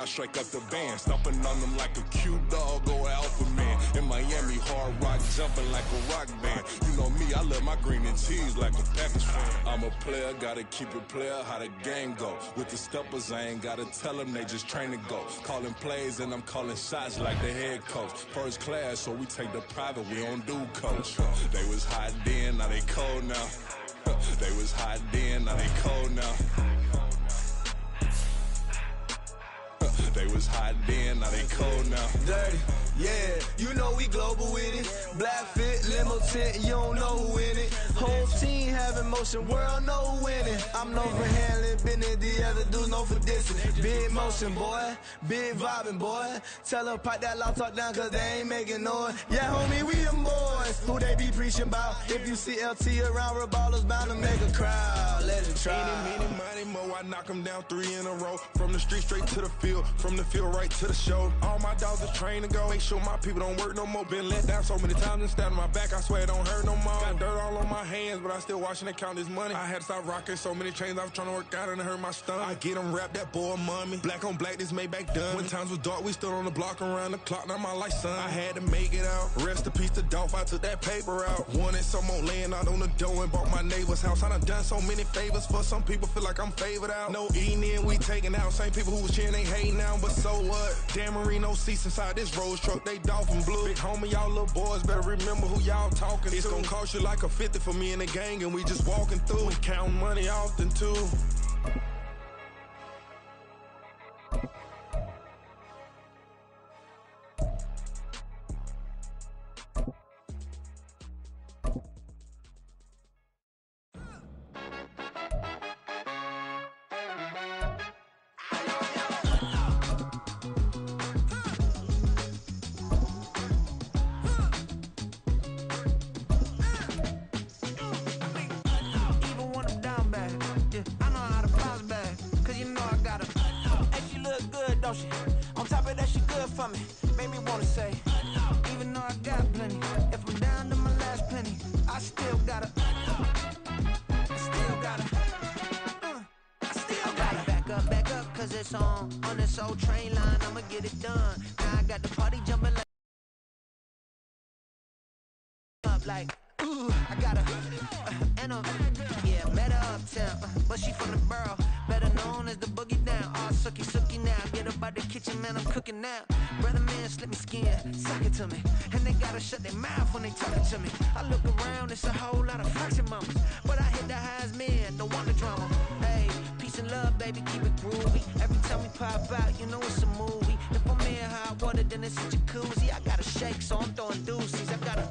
I strike up the band, stomping on them like a cute dog or alpha man. In Miami, hard rock jumping like a rock band. You know me, I love my green and cheese like a Packers fan. I'm a player, gotta keep it player, how the game go. With the steppers, I ain't gotta tell them, they just train to go. Calling plays and I'm calling shots like the head coach. First class, so we take the private, we don't do coach. They was hot then, now they cold now. They was hot then, now they cold now. They was hot then, now they cold now. Dirty, yeah, you know we global with it. Black fit, limo tent, you don't know who in it. Whole team having motion, world know who winning. I'm known for handling business, the other dudes known for dissing. Big motion, boy, big vibing, boy. Tell her pipe that loud talk down, cause they ain't making noise. Yeah, homie, we them boys, who they be preaching about. If you see LT around, Reballo's bound to make a crowd. Let it try. Eeny, meeny, miny, mo, I knock them down 3 in a row. From the street straight to the field, from the field right to the show. All my dogs are trained to go. Make sure my people don't work no more. Been let down so many times and stand on my back, I swear it don't hurt no more. Got dirt all on my hands, but I still watching and count this money. I had to stop rocking so many chains, I was trying to work out and it hurt my stomach. I get them wrapped, that boy mommy. Black on black, this Maybach done. When times was dark, we stood on the block around the clock. Now my life, son, I had to make it out. Rest in peace to Dolph, I took that paper out. Wanted some more laying out on the dough and bought my neighbor's house. I done done so many favors for some people, feel like I'm favored out. No eating in, we taking out. Same people who was cheering, they hating now, but so what? Dan Marino seats inside this Rolls truck, they Dolphin blue. Big homie, y'all little boys better remember who y'all talking to. It's gonna cost you like a 50 for me and the gang, and we just walking through. We counting money often too. On top of that, she good for me. Made me wanna say, even though I got plenty, if I'm down to my last penny, I still gotta, I still gotta back up, cause it's on this old train line, I'ma get it done. Now I got the party jumping like, ooh, I gotta, and yeah, met her uptown, but she from the borough, better known as the boogie down. All sucky now, get up out the kitchen, man, I'm cooking now. Brother man, slip me skin, suck it to me, and they gotta shut their mouth when they talking to me. I look around, it's a whole lot of flirting mamas, but I hit the highs, man, don't want the drama. Hey, peace and love, baby, keep it groovy. Every time we pop out, you know it's a movie. If I'm in hot water, then it's a jacuzzi. I gotta shake, so I'm throwing deuces. I gotta,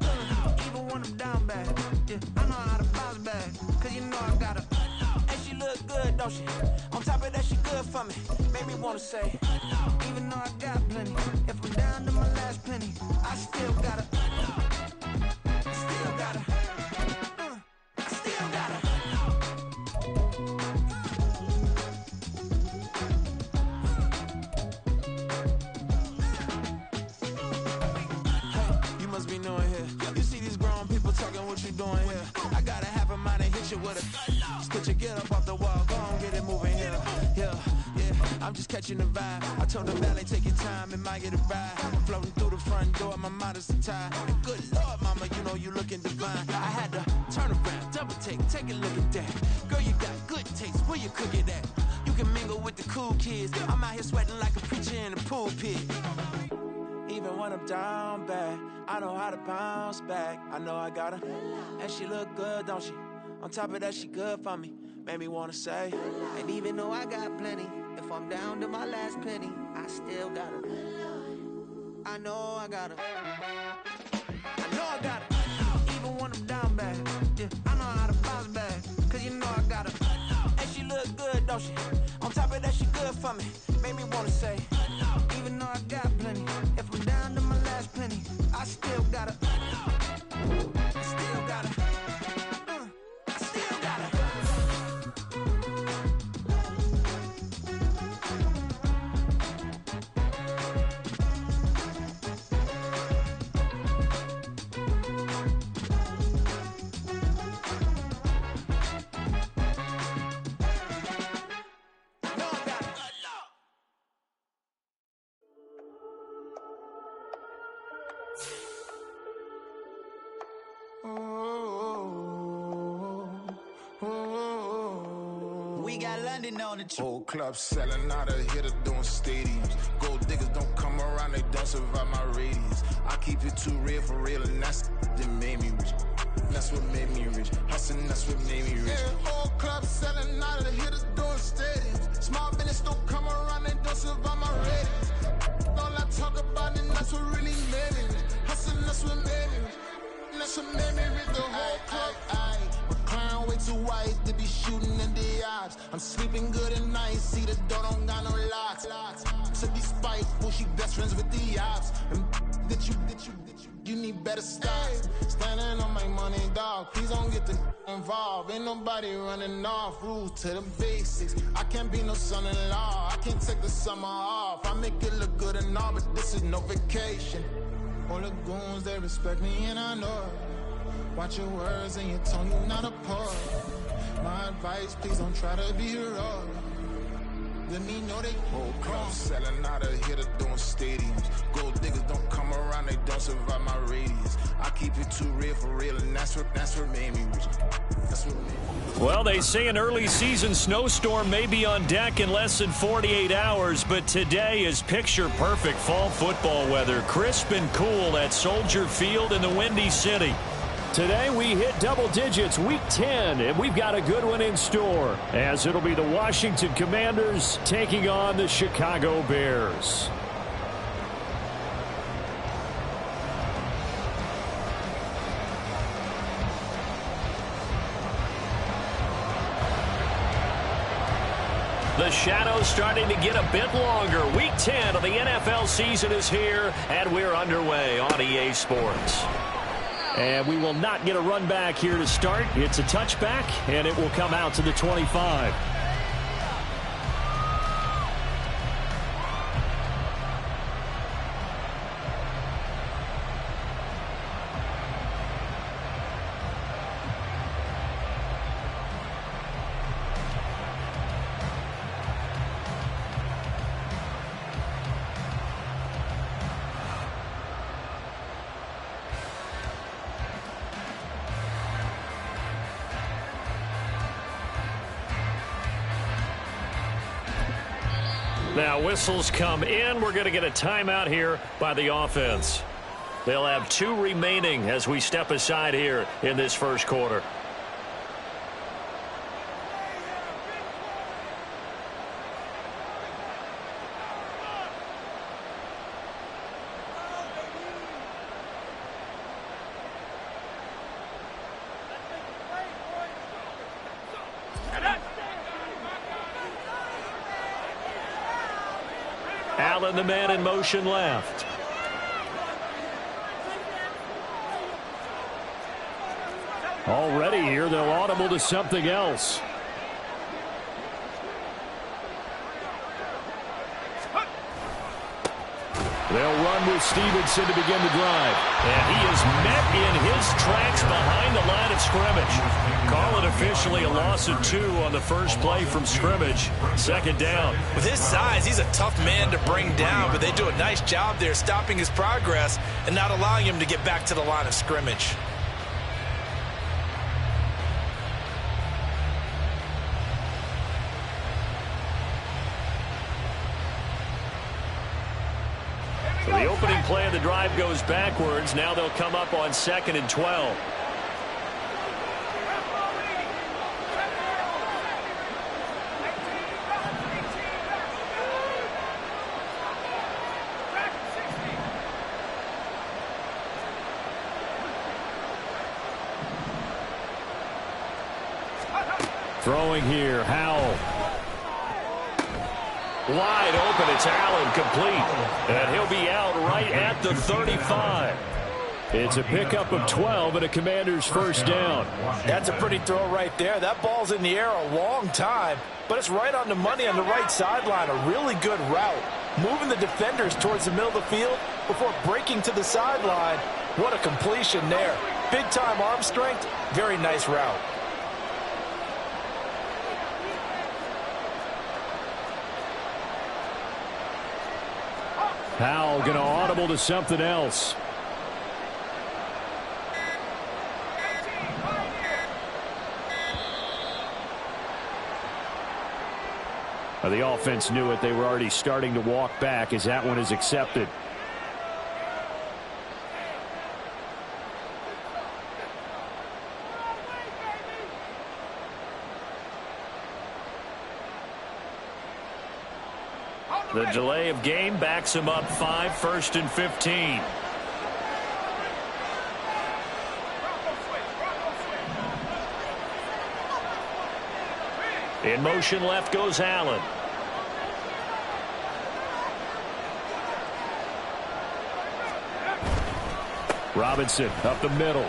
even when I'm down bad, yeah, I know how to bounce back, cause you know I gotta, and she look good, don't she? On top of that, she good for me. Made me wanna say, even though I got plenty, if I'm down to my last penny, I still gotta, I still gotta, I still gotta. Hey, you must be new in here. You see these grown people talking, what you doing here? I got a half a mind to hit you with a stitch you, get up off the wall, go on, get it moving here. Yeah, I'm just catching the vibe. I told the valet, take your time, it might get a ride. Floating through the front door, my mind is a tie. And good Lord, mama, you know you looking divine. I had to turn around, double take a look at that. Girl, you got good taste, where you cook it at? You can mingle with the cool kids. I'm out here sweating like a preacher in a pulpit. Even when I'm down bad, I know how to bounce back. I know I got her, and she look good, don't she? On top of that, she good for me. Made me wanna say, and even though I got plenty, if I'm down to my last penny, I still gotta, I know I gotta, I know I gotta, even when I'm down bad, yeah, I know how to bounce back, cause you know I gotta, and she look good, don't she? On top of that, she good for me. Made me wanna say, even though I got plenty, if I'm down to my last penny, I still gotta, I still gotta. We got London on the trip. Whole club selling out of here to doing stadiums. Gold diggers don't come around, they don't survive my radius. I keep it too real for real, and that's that made me rich. That's what made me rich. Hustling, that's what made me rich. Yeah, whole club selling out of here to doing stadiums. Small business don't come around, they don't survive my radius. All I talk about, and that's what really made me rich. Hustling, that's what made me rich. That's what made me rich. The whole club. Clown way too white to be shooting in the eyes. I'm sleeping good at night, see the door don't got no locks. To be spiteful, she best friends with the ops. And you need better stop. Standing on my money, dog. Please don't get the involved. Ain't nobody running off. Rules to the basics. I can't be no son-in-law. I can't take the summer off. I make it look good and all, but this is no vacation. All the goons, they respect me and I know it. Watch your words and your tone, you're not a poet. My advice, please don't try to be heroic. Let me know they whole club selling out of here to doing stadiums. Gold diggers don't come around, they don't survive my radius. I keep it too real for real, and that's what made me rich. That's what made me rich. Well, they say an early season snowstorm may be on deck in less than 48 hours, but today is picture-perfect fall football weather. Crisp and cool at Soldier Field in the Windy City. Today we hit double digits, week 10, and we've got a good one in store, as it'll be the Washington Commanders taking on the Chicago Bears. The shadow's starting to get a bit longer. Week 10 of the NFL season is here, and we're underway on EA Sports. And we will not get a run back here to start. It's a touchback, and it will come out to the 25. Now whistles come in. We're going to get a timeout here by the offense. They'll have 2 remaining as we step aside here in this first quarter. Allen, the man in motion left. Already here, they'll audible to something else. They'll run with Stevenson to begin the drive. And he is met in his tracks behind the line of scrimmage. Call it officially a loss of 2 on the first play from scrimmage. Second down. With his size, he's a tough man to bring down, but they do a nice job there stopping his progress and not allowing him to get back to the line of scrimmage. So the opening play of the drive goes backwards. Now they'll come up on 2nd and 12. Throwing here, Howell. Wide open, it's Allen, complete. And he'll be out right at the 35. It's a pickup of 12 and a Commander's first down. That's a pretty throw right there. That ball's in the air a long time, but it's right on the money on the right sideline. A really good route. Moving the defenders towards the middle of the field before breaking to the sideline. What a completion there. Big-time arm strength. Very nice route. Howell going to audible to something else. The offense knew it. They were already starting to walk back as that one is accepted. The delay of game backs him up 5, 1st and 15. In motion left goes Allen. Robinson up the middle.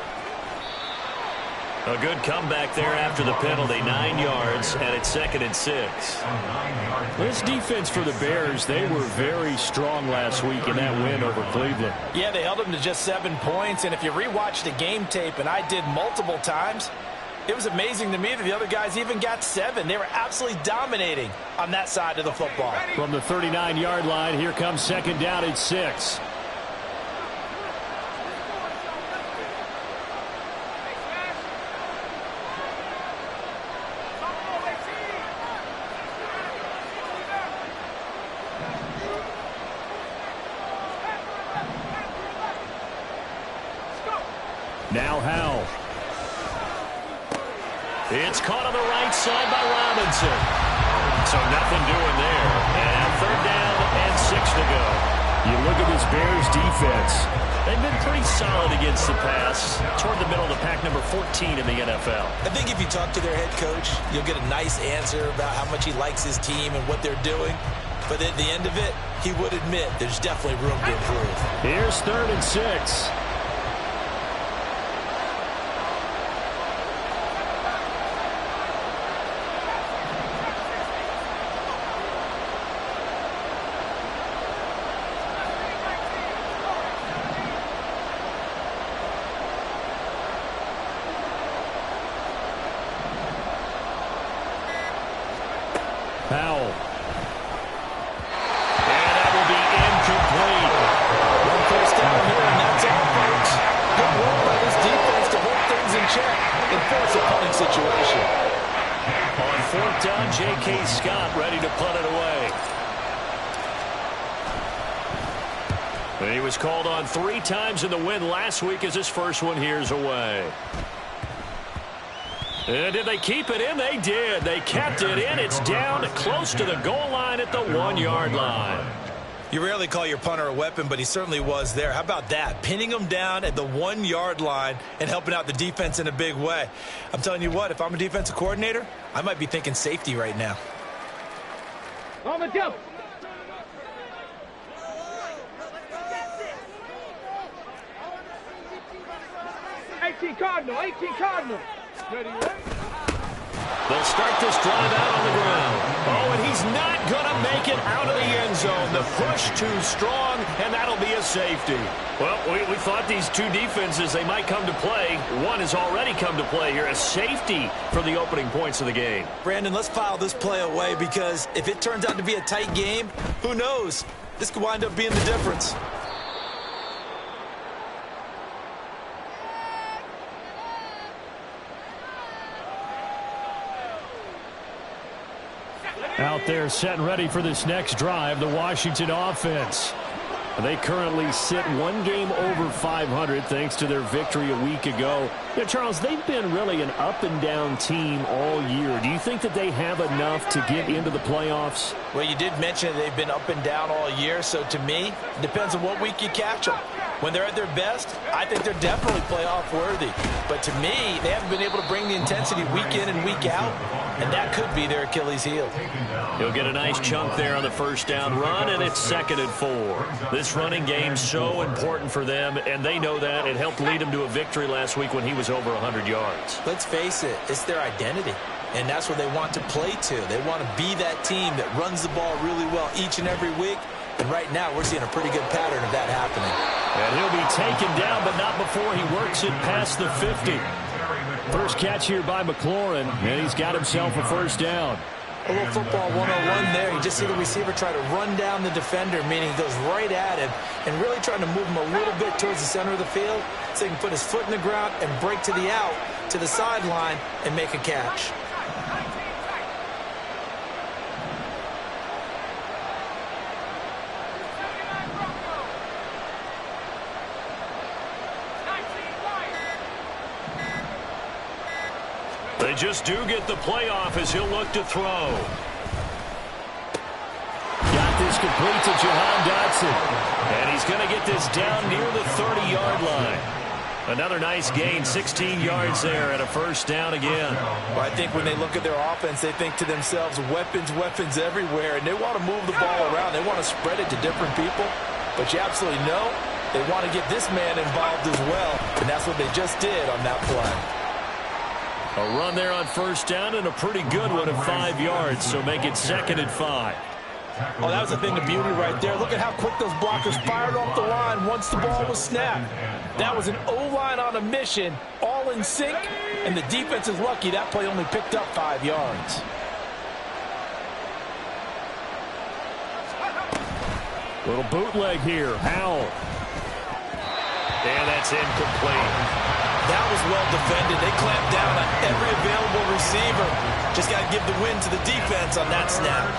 A good comeback there after the penalty. 9 yards, and it's 2nd and 6. This defense for the Bears, they were very strong last week in that win over Cleveland. Yeah, they held them to just 7 points, and if you rewatch the game tape, and I did multiple times, it was amazing to me that the other guys even got 7. They were absolutely dominating on that side of the football. From the 39-yard line, here comes 2nd down and 6. Now Howell. It's caught on the right side by Robinson. So nothing doing there. And 3rd down and 6 to go. You look at this Bears defense. They've been pretty solid against the pass. Toward the middle of the pack, number 14 in the NFL. I think if you talk to their head coach, you'll get a nice answer about how much he likes his team and what they're doing. But at the end of it, he would admit there's definitely room to improve. Here's 3rd and 6. Powell. And that will be incomplete. 1 first down here, and that's all, folks. Good work by this defense to hold things in check and force a punting situation. On 4th down, J.K. Scott ready to punt it away. And he was called on 3 times in the win last week as his first one here's away. And did they keep it in? They did. They kept it in. It's down close to the goal line at the 1-yard line. You rarely call your punter a weapon, but he certainly was there. How about that? Pinning him down at the 1-yard line and helping out the defense in a big way. I'm telling you what, if I'm a defensive coordinator, I might be thinking safety right now. On the jump. Cardinal. They'll start this drive out on the ground. Oh, and he's not going to make it out of the end zone. The push too strong, and that'll be a safety. Well, we thought these two defenses, they might come to play. One has already come to play here, a safety for the opening points of the game. Brandon, let's file this play away because if it turns out to be a tight game, who knows? This could wind up being the difference. Out there set and ready for this next drive, the Washington offense. They currently sit 1 game over 500 thanks to their victory a week ago. You know, Charles, they've been really an up-and-down team all year. Do you think that they have enough to get into the playoffs? Well, you did mention they've been up and down all year, so to me, it depends on what week you catch them. When they're at their best, I think they're definitely playoff worthy. But to me, they haven't been able to bring the intensity week in and week out, and that could be their Achilles heel. He'll get a nice chunk there on the first down run, and it's 2nd and 4. This running game's so important for them, and they know that. It helped lead them to a victory last week when he was over 100 yards. Let's face it, it's their identity, and that's what they want to play to. They want to be that team that runs the ball really well each and every week, and right now we're seeing a pretty good pattern of that happening. And he'll be taken down, but not before he works it past the 50. First catch here by McLaurin, and he's got himself a first down. A little football 101 there. You just see the receiver try to run down the defender, meaning he goes right at him and really trying to move him a little bit towards the center of the field so he can put his foot in the ground and break to the out, to the sideline, and make a catch. They just do get the playoff as he'll look to throw. Got this complete to Jahan Dotson. And he's going to get this down near the 30-yard line. Another nice gain, 16 yards there and a first down again. Well, I think when they look at their offense, they think to themselves, weapons, weapons everywhere, and they want to move the ball around. They want to spread it to different people, but you absolutely know they want to get this man involved as well, and that's what they just did on that play. A run there on first down and a pretty good one of 5 yards, so make it 2nd and 5. Oh, that was a thing of beauty right there. Look at how quick those blockers fired off the line once the ball was snapped. That was an O-line on a mission, all in sync, and the defense is lucky that play only picked up 5 yards. Little bootleg here, Howell. And that's incomplete. That was well defended. They clamped down on every available receiver. Just got to give the win to the defense on that snap.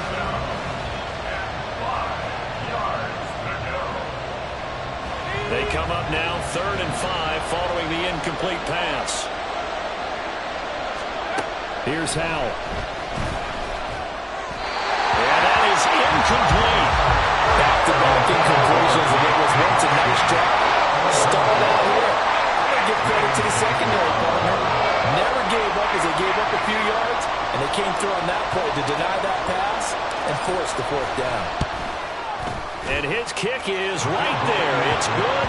They come up now 3rd and 5 following the incomplete pass. Here's Howell. And that is incomplete. Back-to-back incompletions, and it was once a nice job. Stalled out here. I'm going to give credit to the secondary partner. Never gave up as they gave up a few yards, and they came through on that play to deny that pass and force the 4th down. And his kick is right there. It's good.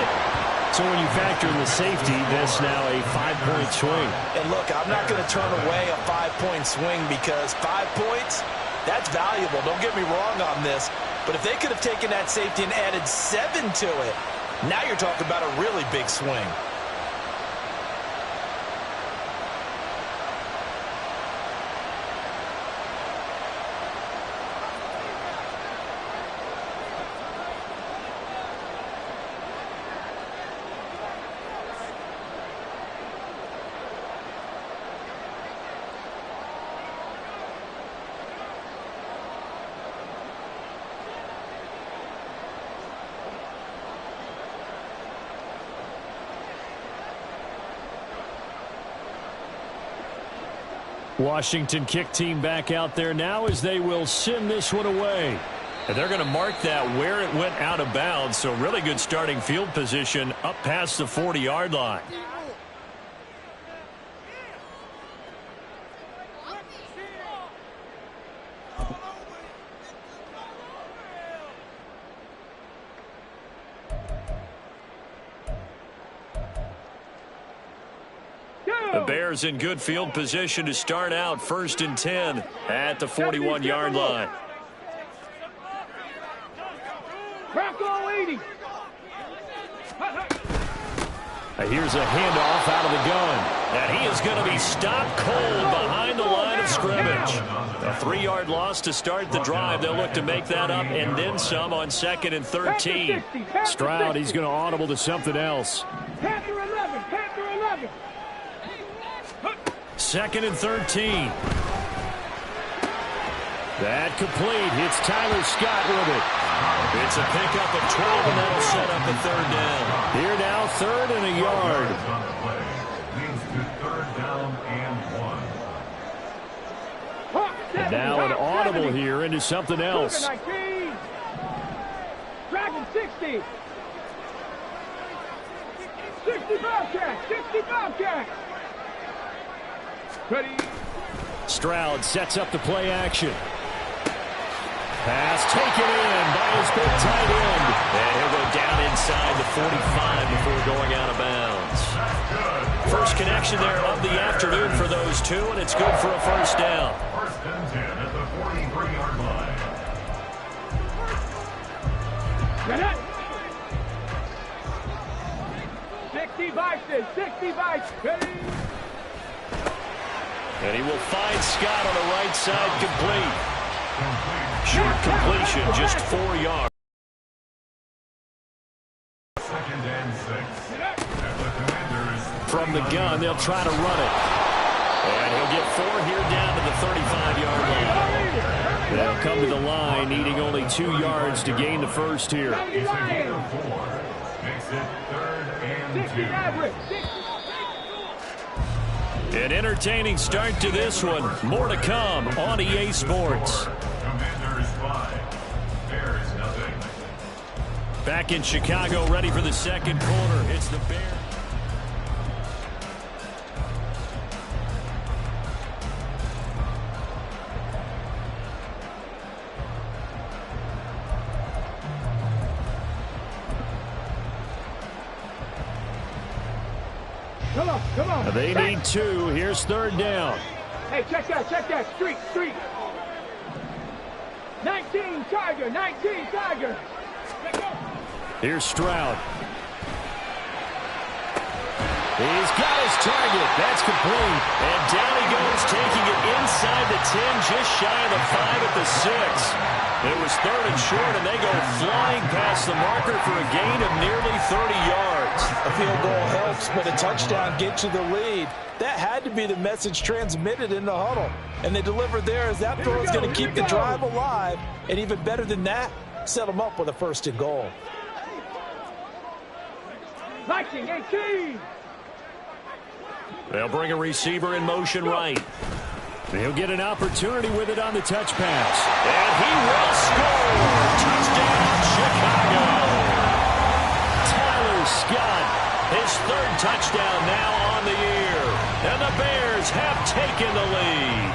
So when you factor in the safety, that's now a 5-point swing. And look, I'm not going to turn away a 5-point swing because 5 points, that's valuable. Don't get me wrong on this. But if they could have taken that safety and added 7 to it, now you're talking about a really big swing. Washington kick team back out there now as they will send this one away. And they're going to mark that where it went out of bounds. So really good starting field position up past the 40-yard line. The Bears in good field position to start out 1st and 10 at the 41-yard line. Here's a handoff out of the gun. And he is going to be stopped cold behind the line of scrimmage. A 3-yard loss to start the drive. They'll look to make that up and then some on 2nd and 13. Stroud, he's going to audible to something else. Panther 11, Panther 11. 2nd and 13. That complete. It's Tyler Scott with it. It's a pickup of 12, and that'll set up a 3rd down. Here now, 3rd and a yard. And now an audible here into something else. Dragon 60. 60 Bobcats, 60 Bobcats. Ready. Stroud sets up the play action. Pass taken in by his big tight end. And he'll go down inside the 45 before going out of bounds. First connection there of the afternoon for those two, and it's good for a first down. 1st and 10 at the 43-yard line. Get it. 60 Vikings, 60 Vikings. Ready. And he will find Scott on the right side complete. Short completion, just 4 yards. 2nd and 6. At the Commanders. From the gun, they'll try to run it. And he'll get 4 here down to the 35-yard line. They'll come to the line, needing only 2 yards to gain the first here. 4. Makes it 3rd and 2. An entertaining start to this one. More to come on EA Sports. Commanders 5, Bears nothing. Back in Chicago, ready for the second quarter. It's the Bears. Come on. They need 2. Here's third down. Hey, check that. Street. 19 Tiger. Let's go. Here's Stroud. He's got his target. That's complete. And down he goes, taking it inside the 10, just shy of the 5 at the 6. It was third and short, and they go flying past the marker for a gain of nearly 30 yards. A field goal helps, but a touchdown gets you the lead. That had to be the message transmitted in the huddle. And they delivered there as that throw is going to keep the drive alive. And even better than that, set them up with a 1st and goal. Viking 18. They'll bring a receiver in motion right. He'll get an opportunity with it on the touch pass. And he will score! Touchdown, Chicago! Tyler Scott, his 3rd touchdown now on the year. And the Bears have taken the lead.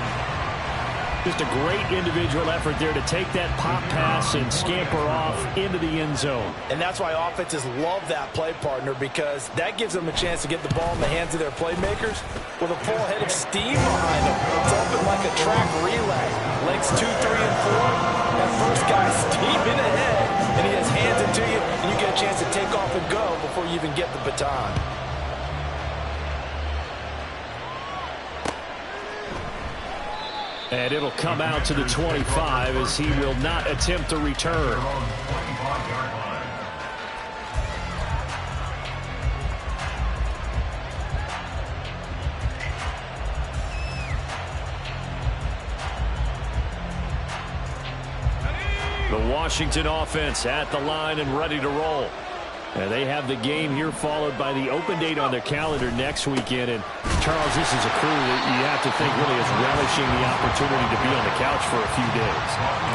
Just a great individual effort there to take that pop pass and scamper off into the end zone. And that's why offenses love that play, partner, because that gives them a chance to get the ball in the hands of their playmakers with a full head of steam behind them. It's open like a track relay. Legs 2, 3, and 4. That first guy's steaming ahead, and he has hands it to you, and you get a chance to take off and go before you even get the baton. And it'll come out to the 25 as he will not attempt to return. The Washington offense at the line and ready to roll. And they have the game here followed by the open date on their calendar next weekend. And, Charles, this is a crew that you have to think really is relishing the opportunity to be on the couch for a few days.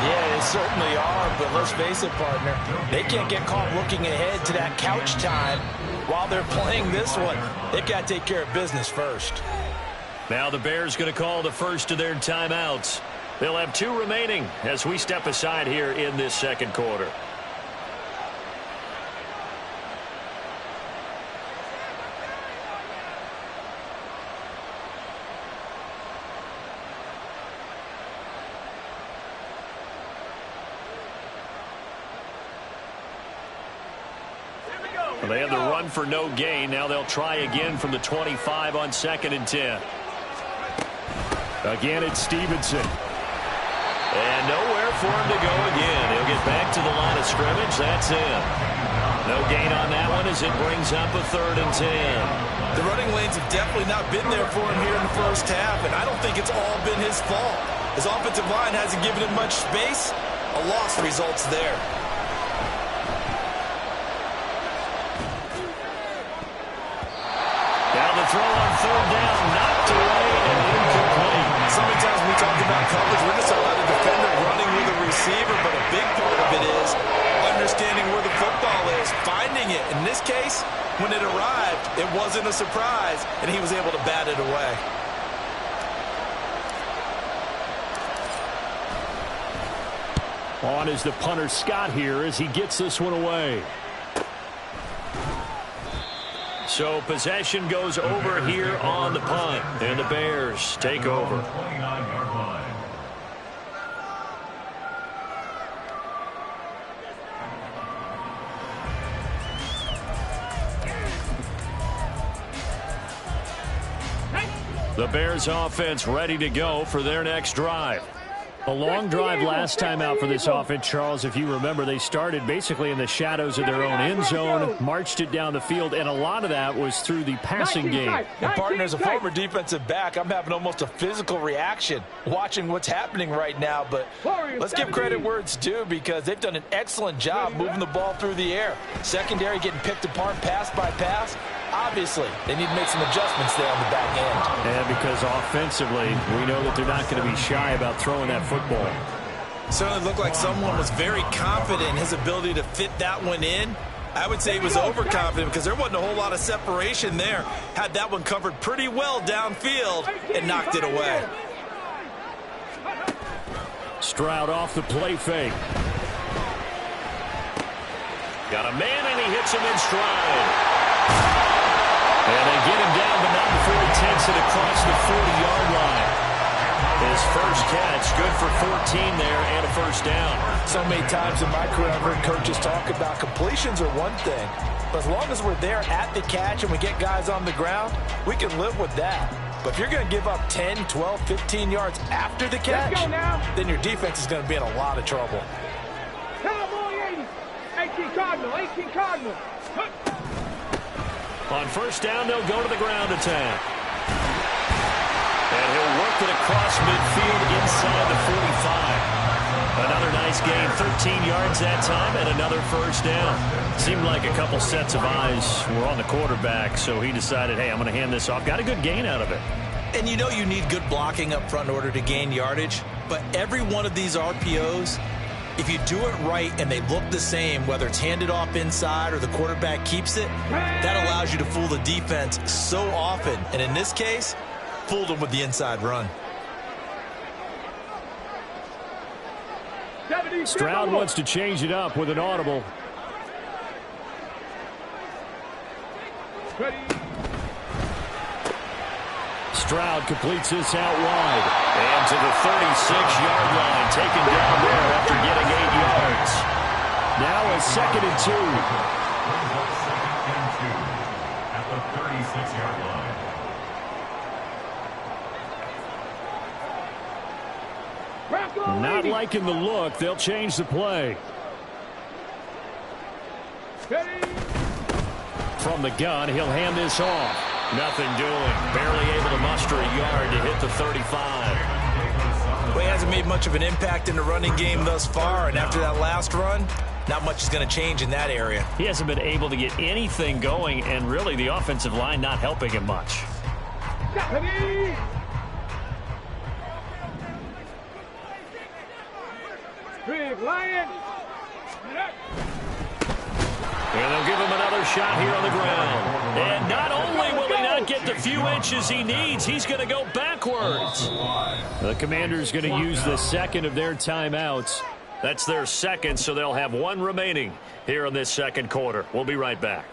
Yeah, they certainly are, but let's face it, partner. They can't get caught looking ahead to that couch time while they're playing this one. They've got to take care of business first. Now the Bears going to call the first of their timeouts. They'll have 2 remaining as we step aside here in this second quarter. They had the run for no gain. Now they'll try again from the 25 on 2nd and 10. Again, it's Stevenson. And nowhere for him to go again. He'll get back to the line of scrimmage. That's it. No gain on that one as it brings up a 3rd and 10. The running lanes have definitely not been there for him here in the first half, and I don't think it's all been his fault. His offensive line hasn't given him much space. A loss results there. The throw on 3rd down, knocked away and incomplete. So many times when we talk about coverage, we're just about a defender running with a receiver, but a big part of it is understanding where the football is, finding it. In this case, when it arrived, it wasn't a surprise, and he was able to bat it away. On is the punter Scott here as he gets this one away. So possession goes over here on the punt, and the Bears take over. 29-yard line. The Bears offense ready to go for their next drive. A long drive last time out for this offense, Charles. If you remember, they started basically in the shadows of their own end zone, marched it down the field, and a lot of that was through the passing game. And partner, as a former defensive back, I'm having almost a physical reaction watching what's happening right now. But let's give credit where it's due because they've done an excellent job moving the ball through the air. Secondary getting picked apart pass by pass. Obviously, they need to make some adjustments there on the back end. And because offensively, we know that they're not going to be shy about throwing that football. Certainly looked like someone was very confident in his ability to fit that one in. I would say he was overconfident because there wasn't a whole lot of separation there. Had that one covered pretty well downfield and knocked it away. Stroud off the play fake. Got a man, and he hits him in stride. And they get him down, but not before he takes it across the 40-yard line. His first catch, good for 14 there, and a first down. So many times in my career, I've heard coaches talk about completions are one thing. But as long as we're there at the catch and we get guys on the ground, we can live with that. But if you're going to give up 10, 12, 15 yards after the catch, then your defense is going to be in a lot of trouble. Cowboy 80. 18 Cardinal. 18 Cardinal. On first down, they'll go to the ground attack. And he'll work it across midfield inside the 45. Another nice gain, 13 yards that time, and another first down. Seemed like a couple sets of eyes were on the quarterback, so he decided, hey, I'm going to hand this off. Got a good gain out of it. And you know you need good blocking up front in order to gain yardage, but every one of these RPOs, if you do it right and they look the same, whether it's handed off inside or the quarterback keeps it, that allows you to fool the defense so often. And in this case, fooled them with the inside run. Stroud wants to change it up with an audible. Stroud completes this out wide. And to the 36-yard line, taken down there after getting 8 yards. Now a 2nd and 2. At the 36-yard line. Not liking the look. They'll change the play. From the gun, he'll hand this off. Nothing doing. Barely able to muster a yard to hit the 35. Well, he hasn't made much of an impact in the running game thus far, and after that last run, not much is going to change in that area. He hasn't been able to get anything going, and really the offensive line not helping him much. Big Lion. And they'll give him another shot here on the ground. And not only will he not get the few inches he needs, he's going to go backwards. The Commanders going to use the second of their timeouts. That's their second, so they'll have one remaining here in this second quarter. We'll be right back.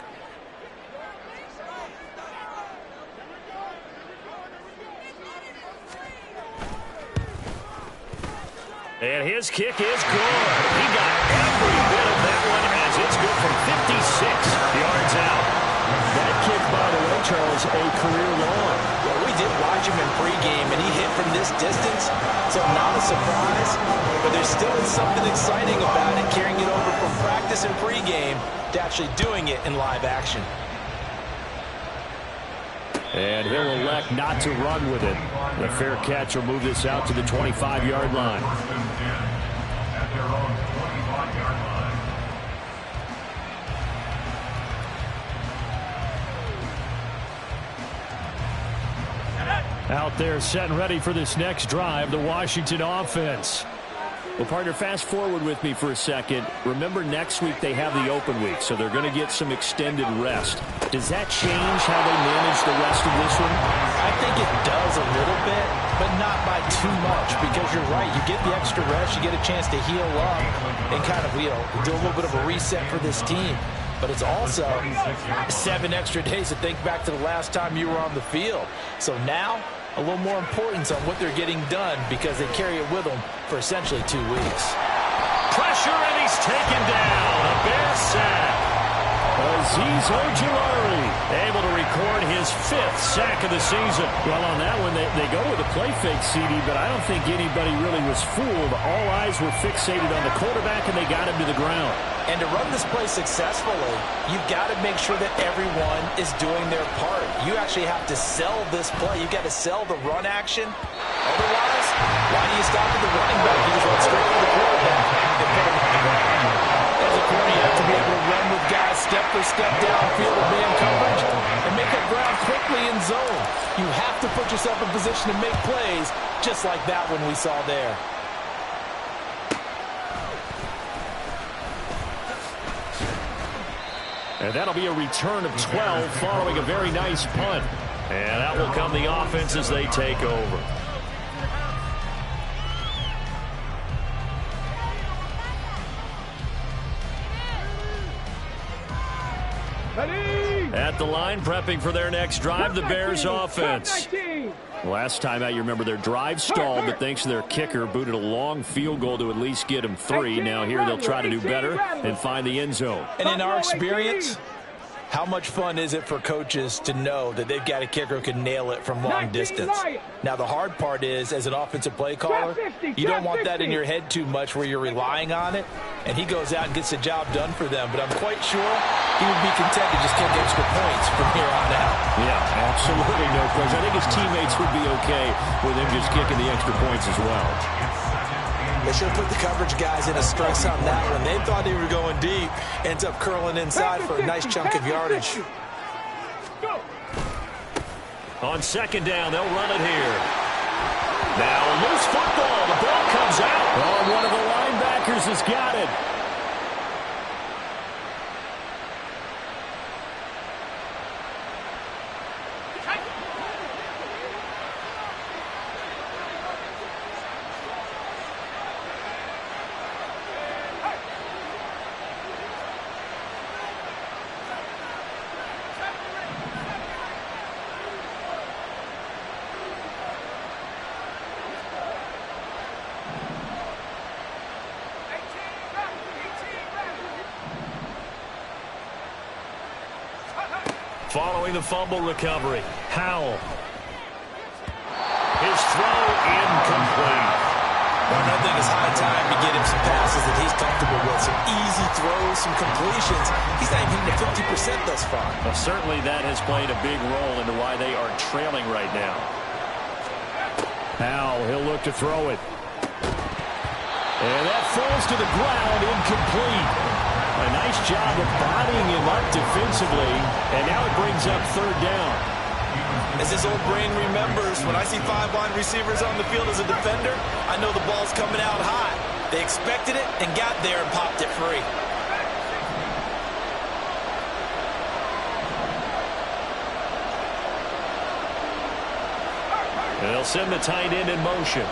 And his kick is good. He got every bit of that one as it's good from 56 yards out. That kick, by the way, Charles, a career long. Well, we did watch him in pregame, and he hit from this distance, so not a surprise. But there's still something exciting about it, carrying it over from practice and pregame to actually doing it in live action. And he'll elect not to run with it. The fair catch will move this out to the 25-yard line. At their own 25-yard line. Out there set and ready for this next drive, the Washington offense. Well, partner, fast forward with me for a second. Remember, next week they have the open week, so they're going to get some extended rest. Does that change how they manage the rest of this one? I think it does a little bit, but not by too much, because you're right. You get the extra rest, you get a chance to heal up and kind of, do a little bit of a reset for this team. But it's also 7 extra days to think back to the last time you were on the field. So now, a little more importance on what they're getting done because they carry it with them for essentially 2 weeks. Pressure, and he's taken down. A Bear sack. Azeez Ojulari able to record his 5th sack of the season. Well, on that one, they go with a play fake, CD, but I don't think anybody really was fooled. All eyes were fixated on the quarterback, and they got him to the ground. And to run this play successfully, you've got to make sure that everyone is doing their part. You actually have to sell this play. You've got to sell the run action. Otherwise, why do you stop at the running back? You just run straight to the quarterback and put him on the ground. As a corner, you have to be able to run with guys step for step downfield of man coverage and make up ground quickly in zone. You have to put yourself in position to make plays just like that one we saw there. And that'll be a return of 12 following a very nice punt. And that will come the offense as they take over. At the line, prepping for their next drive, the Bears offense. Last time out, you remember their drive stalled, but thanks to their kicker, booted a long field goal to at least get them 3. Now here they'll try to do better and find the end zone. And in our experience, how much fun is it for coaches to know that they've got a kicker who can nail it from long distance? Now, the hard part is, as an offensive play caller, you don't want that in your head too much where you're relying on it, and he goes out and gets the job done for them. But I'm quite sure he would be content to just kick extra points from here on out. Yeah, absolutely no question. I think his teammates would be okay with him just kicking the extra points as well. They should have put the coverage guys in a stress on that one. They thought they were going deep. Ends up curling inside for a nice chunk of yardage. On second down, they'll run it here. Now, loose football. The ball comes out. Oh, one of the linebackers has got it. Following the fumble recovery, Howell. His throw incomplete. Well, I think it's high time to get him some passes that he's comfortable with. Some easy throws, some completions. He's not even hitting the 50% thus far. Well, certainly that has played a big role into why they are trailing right now. Howell, he'll look to throw it. And that falls to the ground, incomplete. A nice job of bodying him up defensively, and now it brings up third down. As his old brain remembers, when I see 5 wide receivers on the field as a defender, I know the ball's coming out high. They expected it and got there and popped it free. And they'll send the tight end in motion.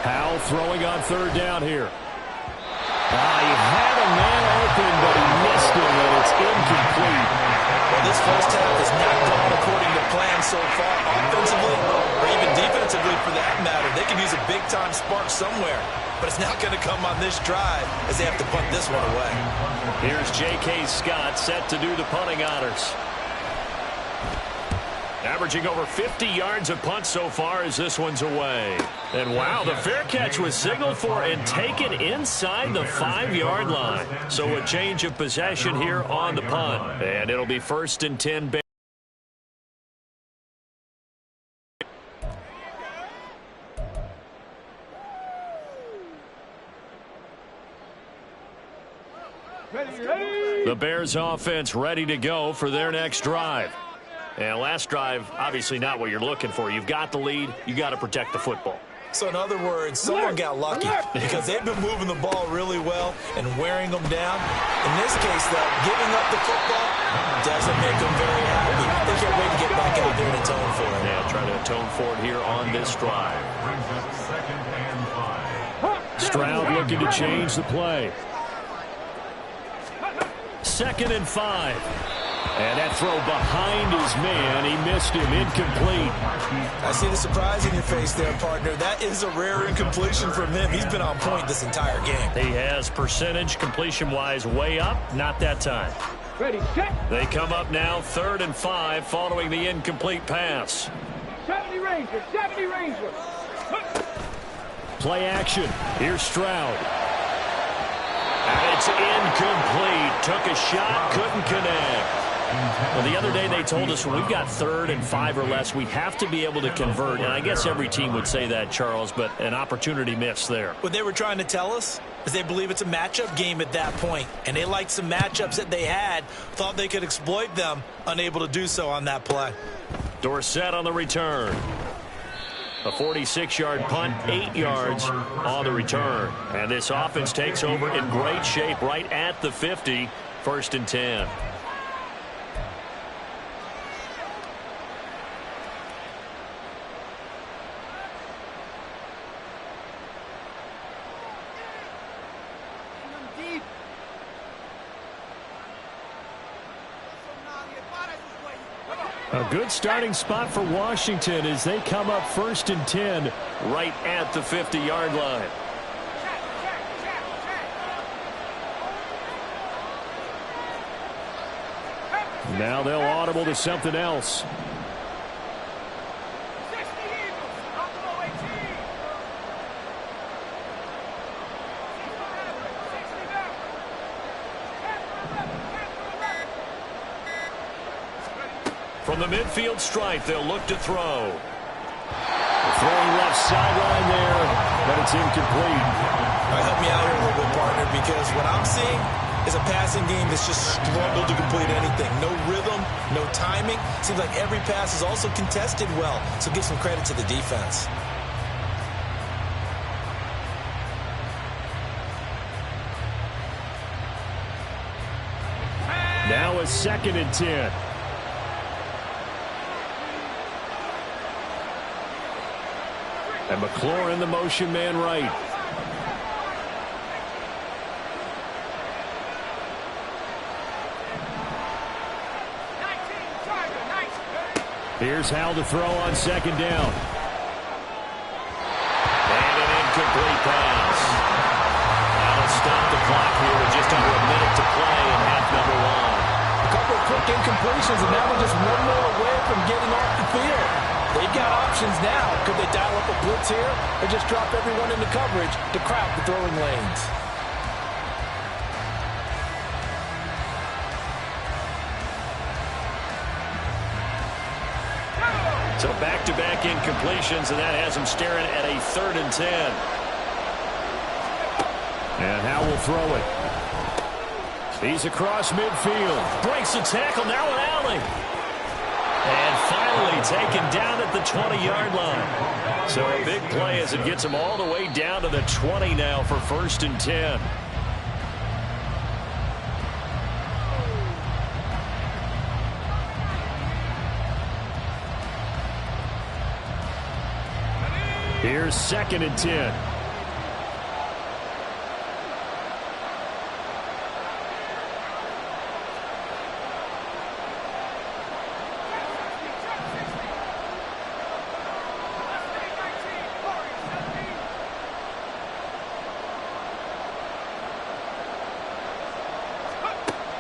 Howell throwing on third down here. He had a man open, but he missed him, and it's incomplete. Well, this first half has not gone according to plan so far, offensively or even defensively for that matter. They could use a big-time spark somewhere, but it's not going to come on this drive as they have to punt this one away. Here's J.K. Scott set to do the punting honors. Averaging over 50 yards a punt so far as this one's away. And wow, the fair catch was signaled for and taken inside the 5-yard line. So a change of possession here on the punt. And it'll be 1st and 10. The Bears offense ready to go for their next drive. And last drive, obviously not what you're looking for. You've got the lead. You got to protect the football. So in other words, someone got lucky because they've been moving the ball really well and wearing them down. In this case, though, giving up the football doesn't make them very happy. They can't wait to get back out there and atone for it. Yeah, trying to atone for it here on this drive. Stroud looking to change the play. 2nd and 5. And that throw behind his man, he missed him, incomplete. I see the surprise in your face there, partner. That is a rare incompletion from him. He's been on point this entire game. He has percentage completion-wise way up, not that time. Ready, set. They come up now 3rd and 5 following the incomplete pass. 70 Rangers, 70 Rangers. Play action. Here's Stroud. And it's incomplete. Took a shot, couldn't connect. Well, the other day they told us when we've got 3rd and 5 or less, we have to be able to convert. And I guess every team would say that, Charles, but an opportunity missed there. What they were trying to tell us is they believe it's a matchup game at that point, and they liked some matchups that they had, thought they could exploit them, unable to do so on that play. Dorsett on the return. A 46-yard punt, 8 yards on the return. And this offense takes over in great shape right at the 50, 1st and 10. A good starting spot for Washington as they come up 1st and 10 right at the 50-yard line. Now they'll audible to something else. From the midfield stripe, they'll look to throw. Throwing left sideline there, but it's incomplete. All right, help me out here a little bit, partner, because what I'm seeing is a passing game that's just struggled to complete anything. No rhythm, no timing. Seems like every pass is also contested well, so give some credit to the defense. Now a 2nd and 10. And McLaurin, the motion man right. Here's Howell to throw on 2nd down. And an incomplete pass. That'll stop the clock here with just under a minute to play in half number 1. A couple of quick incompletions, and now we're just one more away from getting off the field. They've got options now. Could they dial up a blitz here or just drop everyone into coverage to crowd the throwing lanes? So back-to-back incompletions, and that has them staring at a 3rd and 10. And Howell will throw it. He's across midfield. Breaks the tackle, now an alley. And finally taken down at the 20-yard line. So a big play as it gets him all the way down to the 20 now for 1st and 10. Here's 2nd and 10.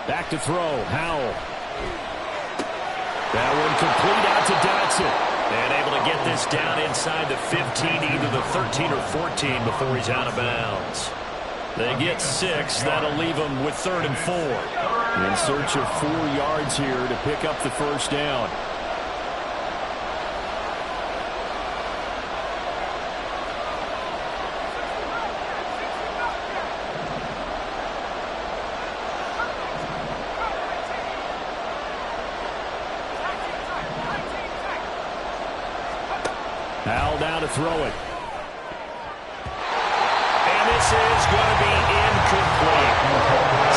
Back to throw, Howell. That one complete out to Dotson. And able to get this down inside the 15, either the 13 or 14 before he's out of bounds. They get 6. That'll leave them with 3rd and 4. In search of 4 yards here to pick up the 1st down. Howell down to throw it. And this is going to be incomplete.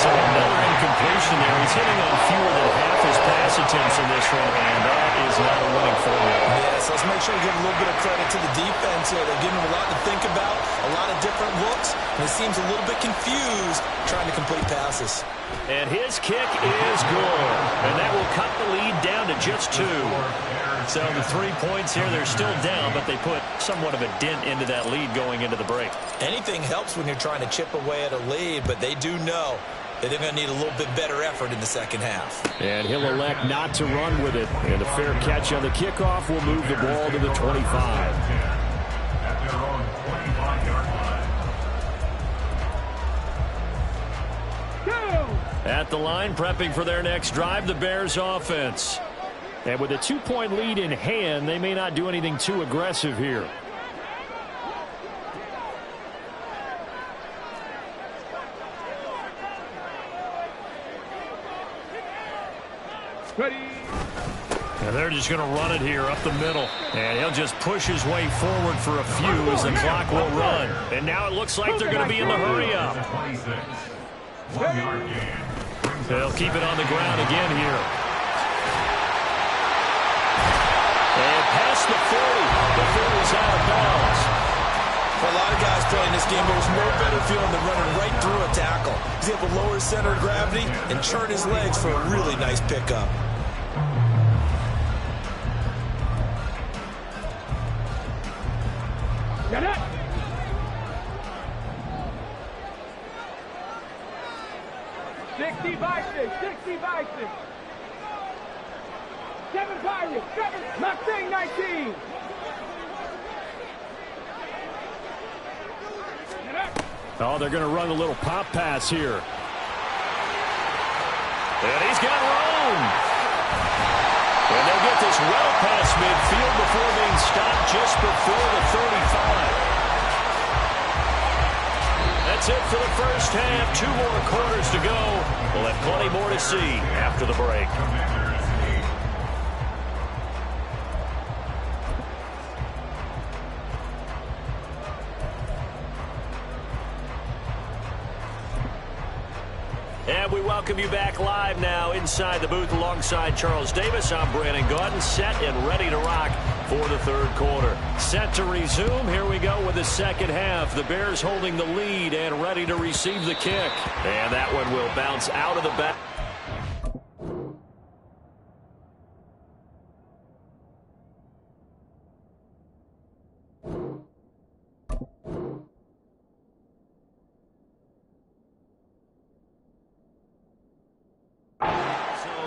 So another incompletion there. He's hitting on fewer than half his pass attempts in this one, and that is not a winning formula. Yes, let's make sure we give a little bit of credit to the defense here. They're giving him a lot to think about, a lot of different looks, and he seems a little bit confused trying to complete passes. And his kick is good. And that will cut the lead down to just 2. So the 3 points here, they're still down, but they put somewhat of a dent into that lead going into the break. Anything helps when you're trying to chip away at a lead, but they do know that they're going to need a little bit better effort in the second half. And he'll elect not to run with it. And a fair catch on the kickoff will move the ball to the 25. At their own 25-yard line. Two. At the line, prepping for their next drive, the Bears offense. And with a 2-point lead in hand, they may not do anything too aggressive here. Ready. And they're just going to run it here up the middle. And he'll just push his way forward for a few as the clock will run. And now it looks like they're going to be in the hurry-up. 1 yard gain. They'll keep it on the ground again here. And past the 40. The 40's out of bounds. For a lot of guys playing this game, there's no better feeling than running right through a tackle. He's able to lower his center of gravity and churn his legs for a really nice pickup. Get it. Vikings, 60 Vikings. 7 Pirates, 7 Mustang 19. Oh, they're going to run a little pop pass here. And he's got room. And they'll get this well past midfield before being stopped just before the 35. That's it for the first half. 2 more quarters to go. We'll have plenty more to see after the break. And we welcome you back live now inside the booth alongside Charles Davis. I'm Brandon Gaudin, set and ready to rock for the third quarter. Set to resume. Here we go with the second half. The Bears holding the lead and ready to receive the kick. And that one will bounce out of the back.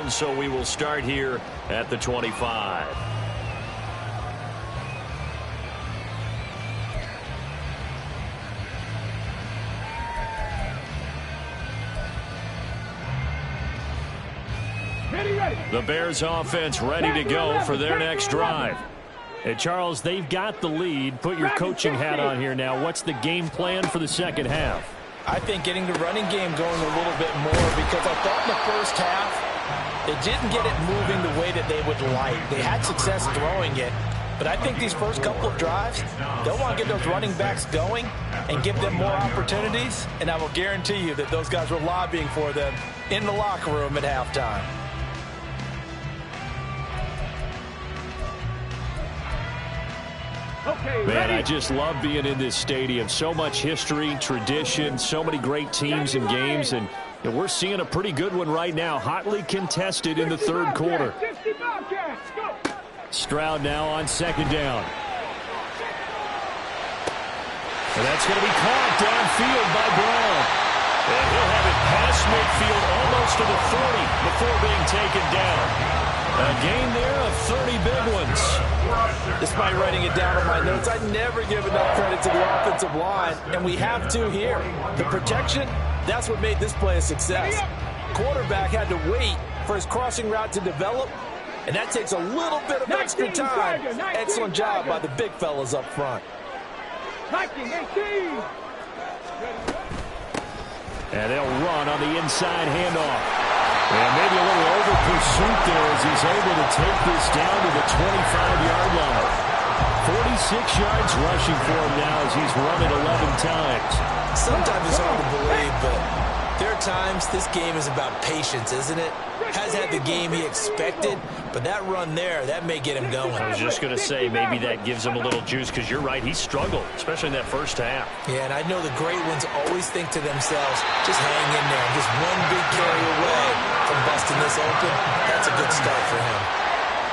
So we will start here at the 25. The Bears offense ready to go for their next drive. Hey, Charles, they've got the lead. Put your coaching hat on here now. What's the game plan for the second half? I think getting the running game going a little bit more, because I thought in the first half they didn't get it moving the way that they would like. They had success throwing it, but I think these first couple of drives, they'll want to get those running backs going and give them more opportunities, and I will guarantee you that those guys were lobbying for them in the locker room at halftime. Okay, man, I just love being in this stadium. So much history, tradition, so many great teams and games, and we're seeing a pretty good one right now, hotly contested in the third quarter. Stroud now on second down. And that's going to be caught downfield by Brown. And he'll have it past midfield almost to the 40 before being taken down. A gain there of 30 big ones. Despite writing it down on my notes, I never give enough credit to the offensive line, and we have to here. The protection, that's what made this play a success. Quarterback had to wait for his crossing route to develop, and that takes a little bit of extra time. Excellent job by the big fellas up front. 19, 18. And they'll run on the inside handoff. And maybe a little over pursuit there as he's able to take this down to the 25-yard line. 46 yards rushing for him now as he's run it 11 times. Sometimes it's hard to believe, but there are times this game is about patience, isn't it? Has had the game he expected, but that run there, that may get him going. I was just going to say maybe that gives him a little juice, because you're right, he struggled, especially in that first half. Yeah, and I know the great ones always think to themselves, just hang in there. Just one big carry away from busting this open. That's a good start for him.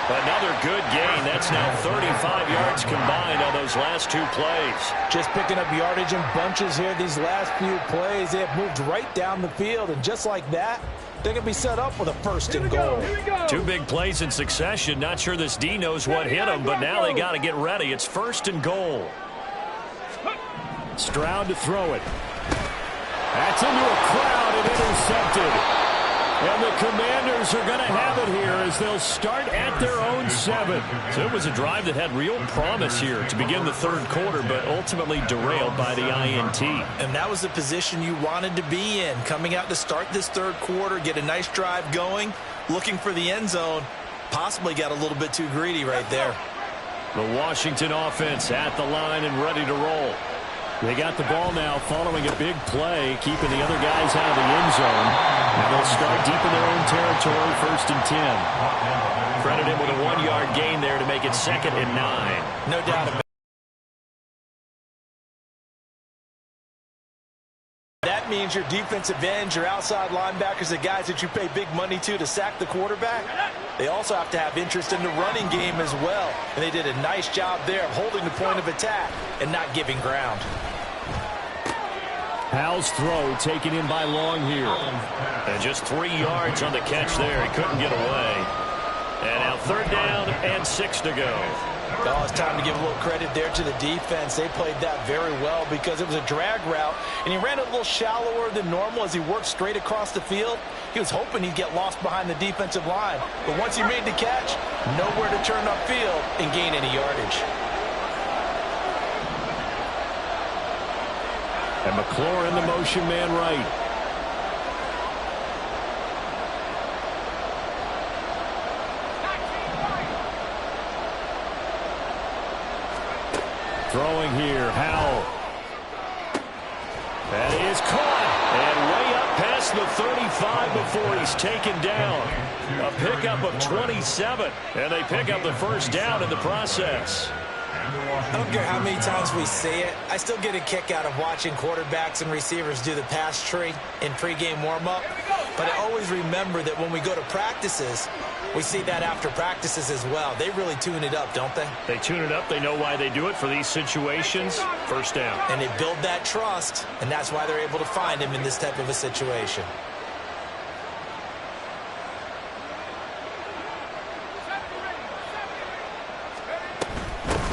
Another good gain. That's now 35 yards combined on those last 2 plays. Just picking up yardage in bunches here. These last few plays, they have moved right down the field, and just like that, they're going to be set up with a first and goal. 2 big plays in succession. Not sure this D knows what hit him, but now they got to get ready. It's first and goal. Stroud to throw it. That's into a crowd and intercepted. And the Commanders are going to have it here as they'll start at their own 7. So it was a drive that had real promise here to begin the third quarter, but ultimately derailed by the INT. And that was the position you wanted to be in, coming out to start this third quarter, get a nice drive going, looking for the end zone. Possibly got a little bit too greedy right there. The Washington offense at the line and ready to roll. They got the ball now following a big play, keeping the other guys out of the end zone. And they'll start deep in their own territory, 1st and 10. Credit him with a 1-yard gain there to make it 2nd and 9. No doubt about it. That means your defensive ends, your outside linebackers, the guys that you pay big money to sack the quarterback, they also have to have interest in the running game as well. And they did a nice job there of holding the point of attack and not giving ground. Howell's throw taken in by Long here. And just 3 yards on the catch there. He couldn't get away. And now 3rd down and 6 to go. Oh, it's time to give a little credit there to the defense. They played that very well because it was a drag route, and he ran a little shallower than normal as he worked straight across the field. He was hoping he'd get lost behind the defensive line, but once he made the catch, nowhere to turn upfield and gain any yardage. And McLaurin, the motion man right. Throwing here, Howell. That is caught. And way up past the 35 before he's taken down. A pickup of 27. And they pick up the 1st down in the process. I don't care how many times we see it. I still get a kick out of watching quarterbacks and receivers do the pass tree in pregame warm-up. But I always remember that when we go to practices, we see that after practices as well. They really tune it up, don't they? They tune it up. They know why they do it for these situations. 1st down. And they build that trust, and that's why they're able to find him in this type of a situation.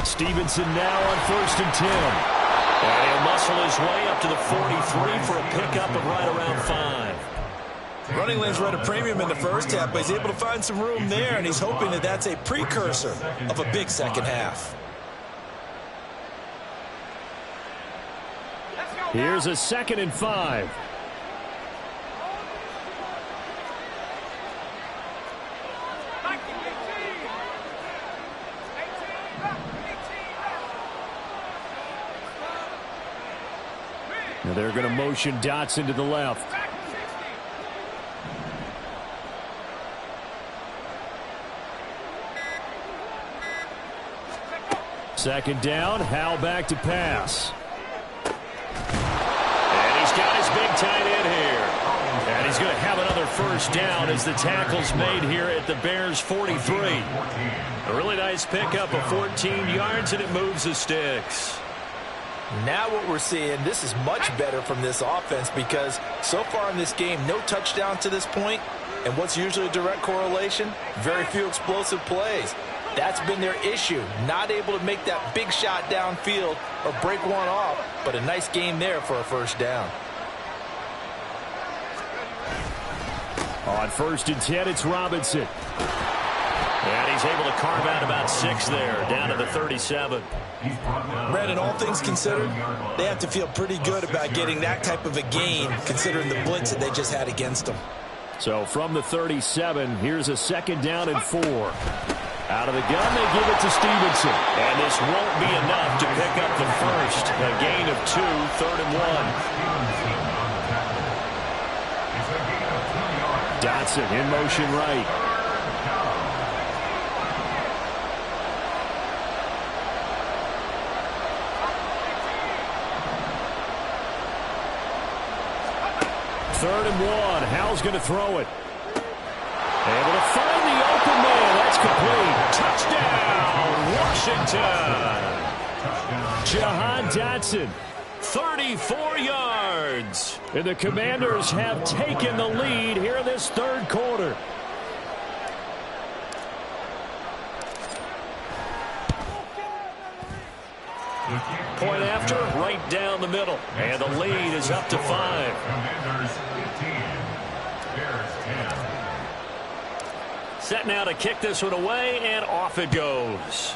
Stevenson now on 1st and 10. And he'll muscle his way up to the 43 for a pickup of right around 5. Running lanes were at a premium in the first half, but he's able to find some room there, and he's hoping that that's a precursor of a big second half. Here's a 2nd and 5. Now they're going to motion Dotson to the left. Second down, Howell back to pass. And he's got his big tight end here. And he's going to have another 1st down as the tackle's made here at the Bears 43. A really nice pickup of 14 yards, and it moves the sticks. Now what we're seeing, this is much better from this offense because so far in this game, no touchdown to this point. And what's usually a direct correlation? Very few explosive plays. That's been their issue. Not able to make that big shot downfield or break one off, but a nice game there for a 1st down. On 1st and 10, it's Robinson. And he's able to carve out about 6 there, down to the 37. Brandon, all things considered, they have to feel pretty good about getting that type of a gain, considering the blitz that they just had against them. So from the 37, here's a 2nd down and 4. Out of the gun, they give it to Stevenson. And this won't be enough to pick up the 1st. A gain of 2, 3rd and 1. Dotson in motion right. Third and 1. Howell's going to throw it. Able to find the open man. That's complete. Touchdown, Washington. Jahan Dotson, 34 yards. And the Commanders have taken the lead here in this third quarter. Point after, right down the middle. And the lead is up to 5. Commanders 15, Bears 10. Set now to kick this one away, and off it goes.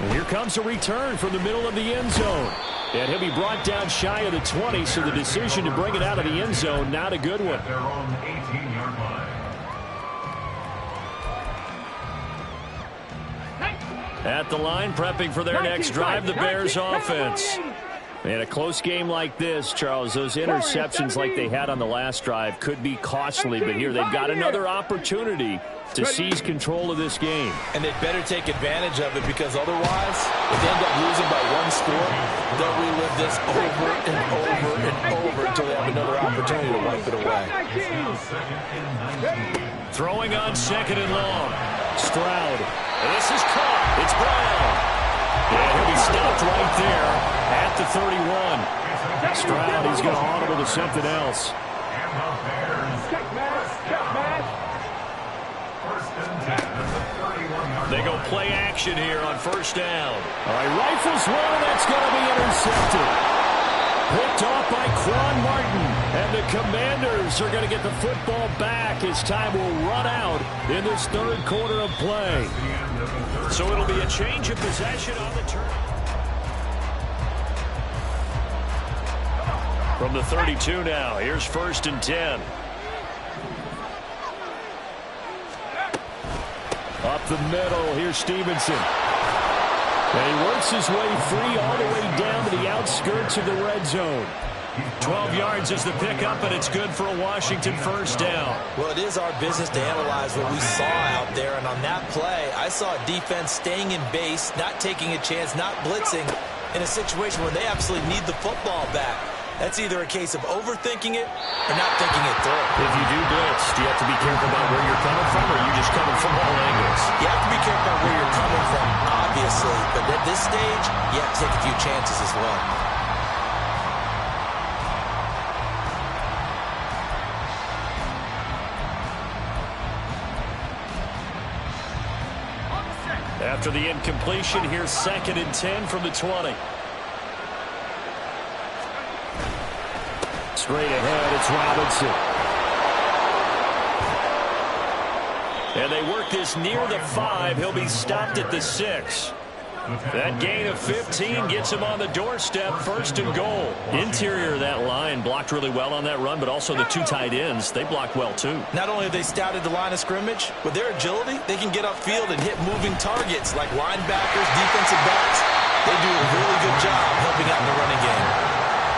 And here comes a return from the middle of the end zone. And he'll be brought down shy of the 20, so the decision to bring it out of the end zone, not a good one. Their own 18-yard line. At the line, prepping for their next drive, the Bears offense. In a close game like this, Charles, those interceptions like they had on the last drive could be costly, but here they've got another opportunity to seize control of this game. And they'd better take advantage of it, because otherwise, if they end up losing by one score, they'll relive this over and over and over until they have another opportunity to wipe it away. Throwing on second and long. Stroud. And this is caught. It's Brown. Yeah, he'll be stopped right there at the 31. Stroud, he's going to audible to something else. They go play action here on first down. All right, rifles one, that's going to be intercepted. Picked off by Quan Martin. And the Commanders are going to get the football back as time will run out in this third quarter of play. So it'll be a change of possession on the turn. From the 32 now, here's first and 10. Up the middle, here's Stevenson. And he works his way free all the way down to the outskirts of the red zone. 12 yards is the pickup, and it's good for a Washington first down. Well, it is our business to analyze what we saw out there, and on that play, I saw a defense staying in base, not taking a chance, not blitzing, in a situation where they absolutely need the football back. That's either a case of overthinking it or not thinking it through. If you do blitz, do you have to be careful about where you're coming from, or are you just coming from all angles? You have to be careful about where you're coming from, obviously, but at this stage, you have to take a few chances as well. After the incompletion, here's second and 10 from the 20. Straight ahead, it's Robinson. And they work this near the 5. He'll be stopped at the 6. That gain of 15 gets him on the doorstep, first and goal. Interior of that line blocked really well on that run, but also the two tight ends, they blocked well too. Not only have they scouted the line of scrimmage, with their agility, they can get upfield and hit moving targets like linebackers, defensive backs. They do a really good job helping out in the running game.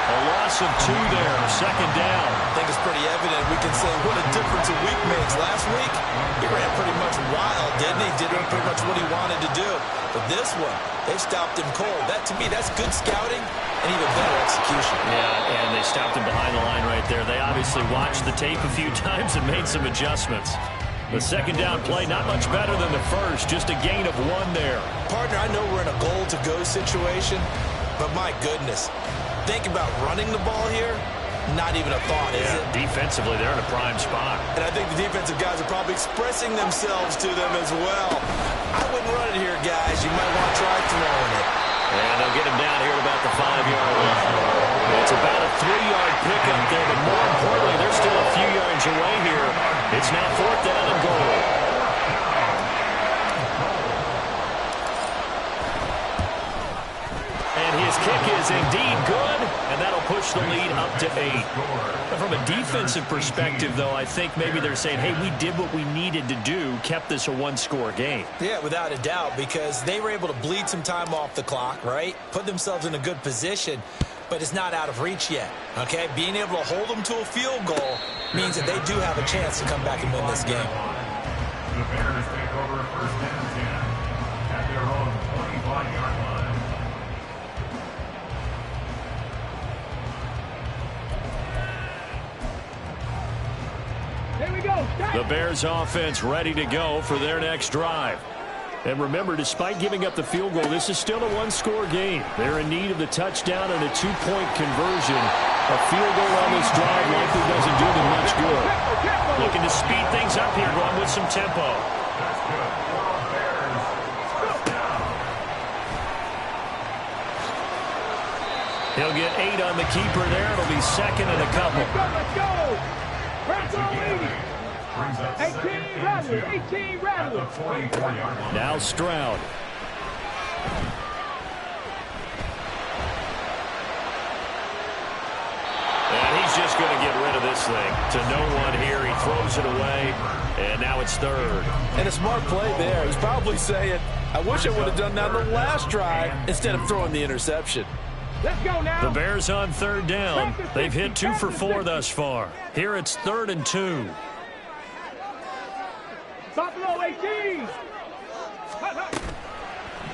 A loss of 2 there, second down. I think it's pretty evident. We can say what a difference a week makes. Last week, he ran pretty much wild, didn't he? Did pretty much what he wanted to do. But this one, they stopped him cold. That, to me, that's good scouting and even better execution. Yeah, and they stopped him behind the line right there. They obviously watched the tape a few times and made some adjustments. The second down play, not much better than the first, just a gain of 1 there. Partner, I know we're in a goal-to-go situation, but my goodness, think about running the ball here. Not even a thought, is it? Defensively, they're in a prime spot. And I think the defensive guys are probably expressing themselves to them as well. I wouldn't run it here, guys. You might want to try throwing it. And they'll get him down here at about the 5-yard line. It's about a 3-yard pickup there, but more importantly, they're still a few yards away here. It's now fourth down and goal. And his kick is indeed good, and that'll push the lead up to 8. But from a defensive perspective, though, I think maybe they're saying, hey, we did what we needed to do, kept this a 1-score game. Yeah, without a doubt, because they were able to bleed some time off the clock, right? Put themselves in a good position, but it's not out of reach yet, okay? Being able to hold them to a field goal means that they do have a chance to come back and win this game. The Bears take over first and 10 at their own 25-yard line. Here we go. The Bears offense ready to go for their next drive. And remember, despite giving up the field goal, this is still a 1-score game. They're in need of the touchdown and a 2-point conversion. A field goal on this drive likely doesn't do them much good. Looking to speed things up here, going with some tempo. That's good. Bears. He'll get 8 on the keeper there. It'll be second and a couple. Let's go. Brings up 18 Rattlers. 18 Rattlers. at the 44-yard line. Now Stroud. And he's just going to get rid of this thing. To no one here. He throws it away. And now it's third. And a smart play there. He's probably saying, I wish I would have done that on the last drive instead of throwing the interception. Let's go now. The Bears on third down. They've hit 2 for 4 thus far. Here it's 3rd and 2. Buffalo 18.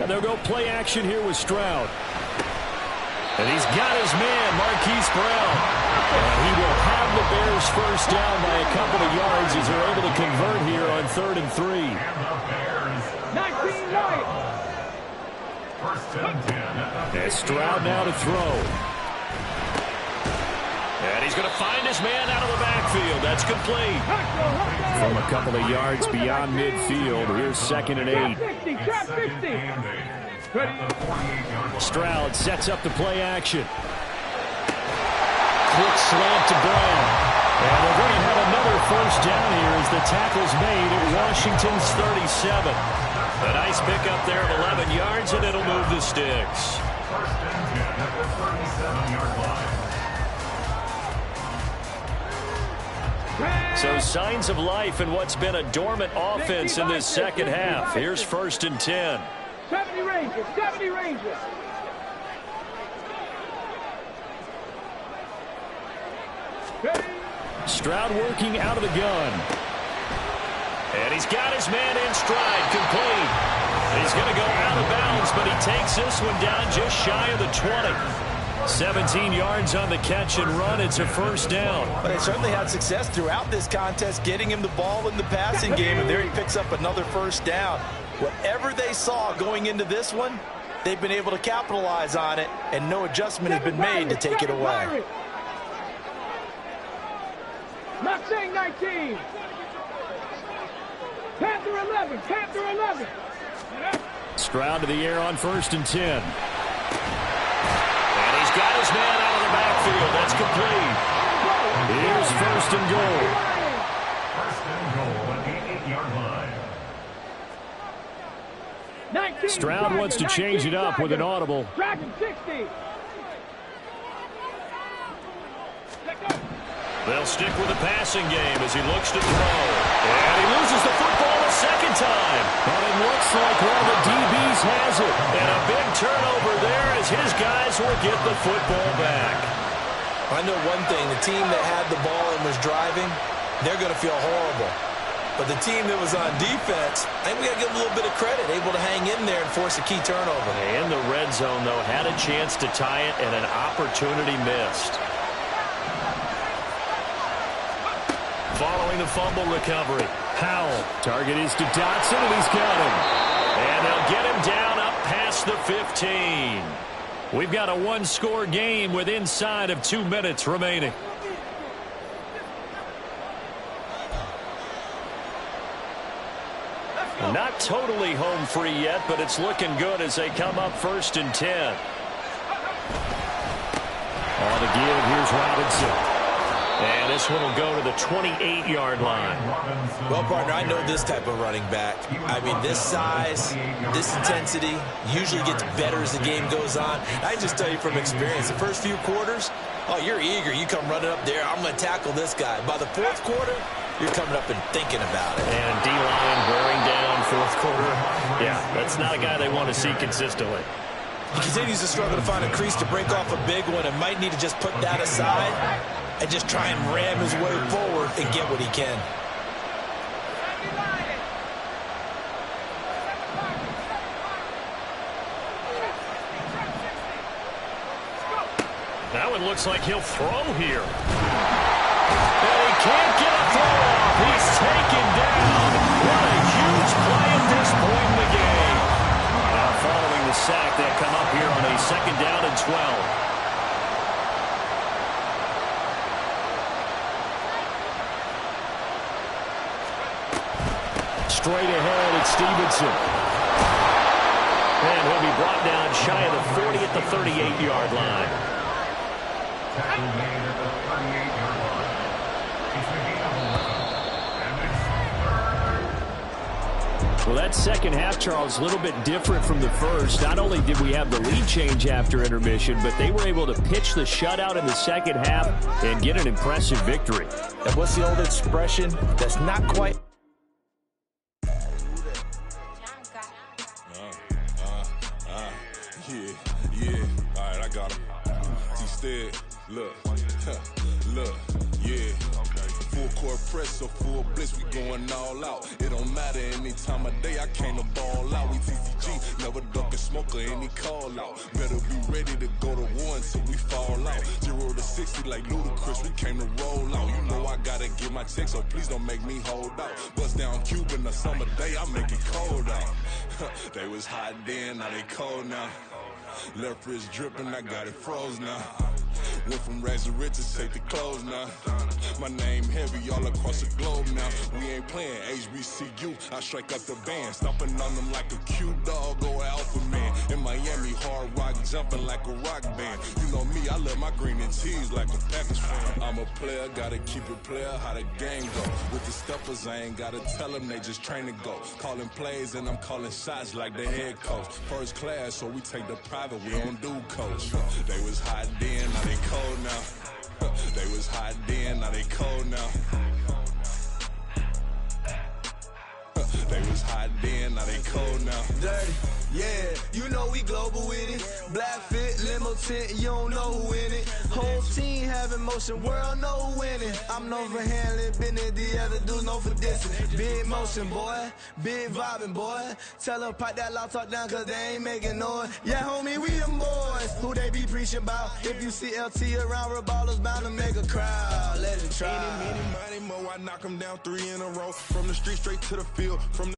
And they'll go play action here with Stroud. And he's got his man, Marquise Brown. And he will have the Bears first down by a couple of yards as they're able to convert here on 3rd and 3. And the Bears 19 Lions. first and 10 at the And Stroud now to throw. And he's going to find his man out of the backfield. That's complete. From a couple of yards beyond midfield, here's 2nd and 8. 50, trap 50. Stroud sets up the play action. Quick slant to Brown. And we're going to have another first down here as the tackle's made at Washington's 37. A nice pickup there of 11 yards, and it'll move the sticks. first and 10 at the 37-yard line. So signs of life in what's been a dormant offense in this second half. Here's 1st and 10. 70 Rangers. 70 Rangers. Stroud working out of the gun. And he's got his man in stride, complete. He's going to go out of bounds, but he takes this one down just shy of the 20. 17 yards on the catch and run. It's a first down. But they certainly had success throughout this contest, getting him the ball in the passing game, and there he picks up another first down. Whatever they saw going into this one, they've been able to capitalize on it, and no adjustment has been made to take it away. Mustang 19. Panther 11. Panther 11. Stroud to the air on 1st and 10. And he's got his man out of the backfield. That's complete. Here's 1st and goal. First and goal at the 8-yard line. Stroud wants to change it up with an audible. Dragon 60. They'll stick with the passing game as he looks to throw. And he loses the football a second time. But it looks like one of the DBs has it. And a big turnover there as his guys will get the football back. I know one thing, the team that had the ball and was driving, they're going to feel horrible. But the team that was on defense, I think we got to give them a little bit of credit, able to hang in there and force a key turnover. In the red zone, though, had a chance to tie it and an opportunity missed. Following the fumble recovery, Howell. Target is to Dotson, and he's got him. And they'll get him down up past the 15. We've got a one-score game with inside of 2 minutes remaining. Not totally home free yet, but it's looking good as they come up 1st and 10. On the give, here's Robinson. And this one will go to the 28-yard line. Well, partner, I know this type of running back. I mean, this size, this intensity usually gets better as the game goes on. I just tell you from experience, the first few quarters, oh, you're eager. You come running up there, I'm going to tackle this guy. By the 4th quarter, you're coming up and thinking about it. And D-line wearing down 4th quarter. Yeah, that's not a guy they want to see consistently. He continues to struggle to find a crease to break off a big one and might need to just put that aside and just try and ram his way forward and get what he can. Now it looks like he'll throw here. And he can't get a throw off. He's taken down. What a huge play at this point in the game. Now following the sack, they come up here on a 2nd down and 12. Straight ahead, it's Stevenson. And he'll be brought down shy of the 40 at the 38-yard line. Tackle made at the 38-yard line. Well, that second half, Charles, a little bit different from the first. Not only did we have the lead change after intermission, but they were able to pitch the shutout in the second half and get an impressive victory. And what's the old expression? That's not quite... Yeah, all right, I got him. Instead, look, yeah. Full court press, so full blitz, we going all out. It don't matter any time of day, I came to ball out. We TCG, never duck a smoker, any call out. Better be ready to go to war until we fall out. 0 to 60 like Ludacris, we came to roll out. You know I gotta get my check, so please don't make me hold out. Bust down Cuban, a summer day, I make it cold out. They was hot then, now they cold now. Left wrist dripping, I got it froze now. Went from rags to riches, take the clothes now. My name heavy all across the globe now. We ain't playing HBCU, I strike up the band. Stomping on them like a cute dog or alpha man. In Miami, hard rock jumping like a rock band. You know me, I love my green and cheese like a Packers fan. I'm a player, gotta keep it player, how the game go. With the steppers, I ain't gotta tell them, they just train to go. Calling plays and I'm calling shots like the head coach. First class, so we take the private, we don't do coach. They was hot then, now they cold now. They was hot then, now they cold now. They was hot then, now they cold now. Dirty, yeah, you know we global with it. Black fit, limo tint, you don't know who in it. Whole team having motion, world know who winning. I'm known for handling business, the other dudes known for dissing. Big motion, boy, big vibing, boy. Tell them pipe that loud talk down, cause they ain't making noise. Yeah, homie, we them boys, who they be preaching about. If you see LT around, Reballo's bound to make a crowd. Let it try. Any, mighty, mo, I knock them down 3 in a row. From the street straight to the field. From the